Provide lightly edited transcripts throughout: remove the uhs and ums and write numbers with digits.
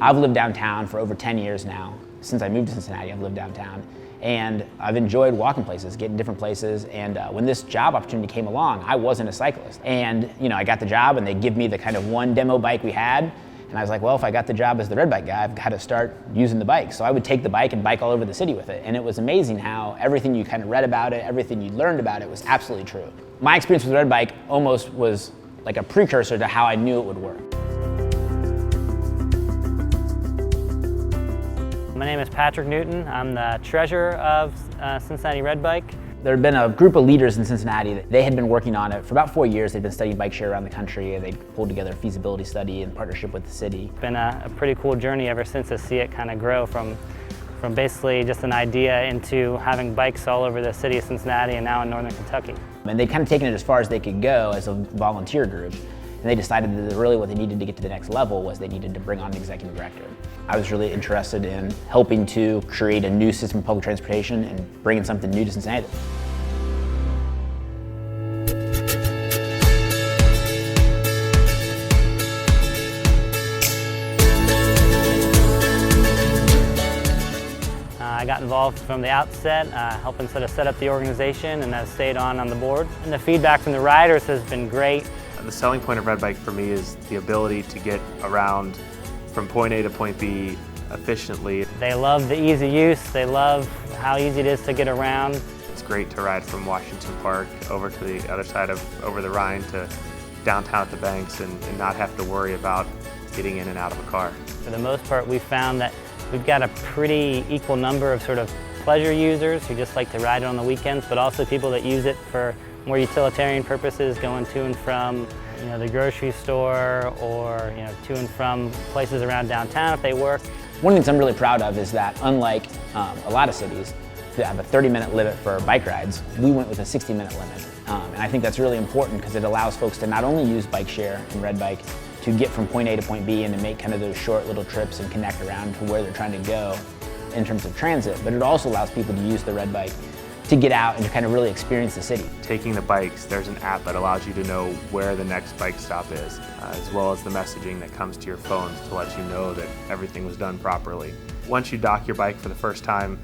I've lived downtown for over 10 years now. Since I moved to Cincinnati, I've lived downtown. And I've enjoyed walking places, getting different places. And when this job opportunity came along, I wasn't a cyclist. And I got the job and they give me the kind of one demo bike we had. And I was like, well, if I got the job as the Red Bike guy, I've got to start using the bike. So I would take the bike and bike all over the city with it. And it was amazing how everything you kind of read about it, everything you learned about it was absolutely true. My experience with the Red Bike almost was like a precursor to how I knew it would work. My name is Patrick Newton. I'm the treasurer of Cincinnati Red Bike. There had been a group of leaders in Cincinnati that they had been working on it for about 4 years. They'd been studying bike share around the country, and they pulled together a feasibility study in partnership with the city. It's been a pretty cool journey ever since to see it kind of grow from basically just an idea into having bikes all over the city of Cincinnati and now in northern Kentucky. And they'd kind of taken it as far as they could go as a volunteer group. And they decided that really what they needed to get to the next level was they needed to bring on an executive director. I was really interested in helping to create a new system of public transportation and bringing something new to Cincinnati. I got involved from the outset, helping sort of set up the organization, and have stayed on the board. And the feedback from the riders has been great. The selling point of Red Bike for me is the ability to get around from point A to point B efficiently. They love the easy use, they love how easy it is to get around. It's great to ride from Washington Park over to the other side over the Rhine to downtown at the Banks and not have to worry about getting in and out of a car. For the most part, we've found that we've got a pretty equal number of sort of pleasure users who just like to ride it on the weekends, but also people that use it for more utilitarian purposes, going to and from the grocery store or to and from places around downtown if they work. One of the things I'm really proud of is that unlike a lot of cities that have a 30-minute limit for bike rides, we went with a 60-minute limit. And I think that's really important because it allows folks to not only use bike share and Red Bike to get from point A to point B and to make kind of those short little trips and connect around to where they're trying to go in terms of transit, but it also allows people to use the Red Bike to get out and to kind of really experience the city. Taking the bikes, there's an app that allows you to know where the next bike stop is, as well as the messaging that comes to your phones to let you know that everything was done properly. Once you dock your bike for the first time,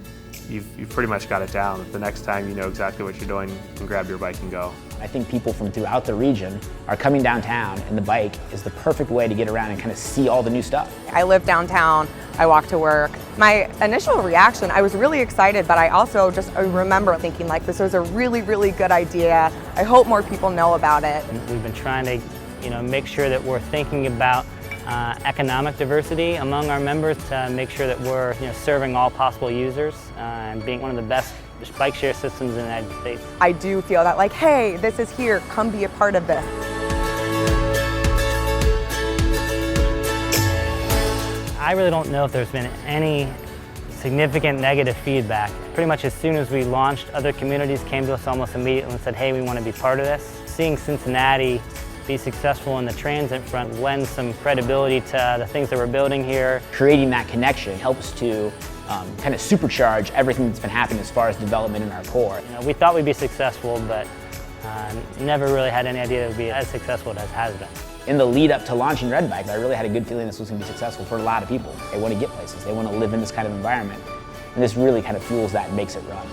you've pretty much got it down. The next time you know exactly what you're doing, you can grab your bike and go. I think people from throughout the region are coming downtown, and the bike is the perfect way to get around and kind of see all the new stuff. I live downtown, I walk to work. My initial reaction, I was really excited, but I also I remember thinking like, this was a really, really good idea. I hope more people know about it. We've been trying to make sure that we're thinking about economic diversity among our members to make sure that we're serving all possible users and being one of the best bike share systems in the United States. I do feel that like, hey, this is here, come be a part of this. I really don't know if there's been any significant negative feedback. Pretty much as soon as we launched, other communities came to us almost immediately and said, hey, we want to be part of this. Seeing Cincinnati be successful in the transit front lends some credibility to the things that we're building here. Creating that connection helps to kind of supercharge everything that's been happening as far as development in our core. We thought we'd be successful, but never really had any idea it would be as successful as it has been. In the lead up to launching Red Bike, I really had a good feeling this was going to be successful for a lot of people. They want to get places, they want to live in this kind of environment, and this really kind of fuels that and makes it run.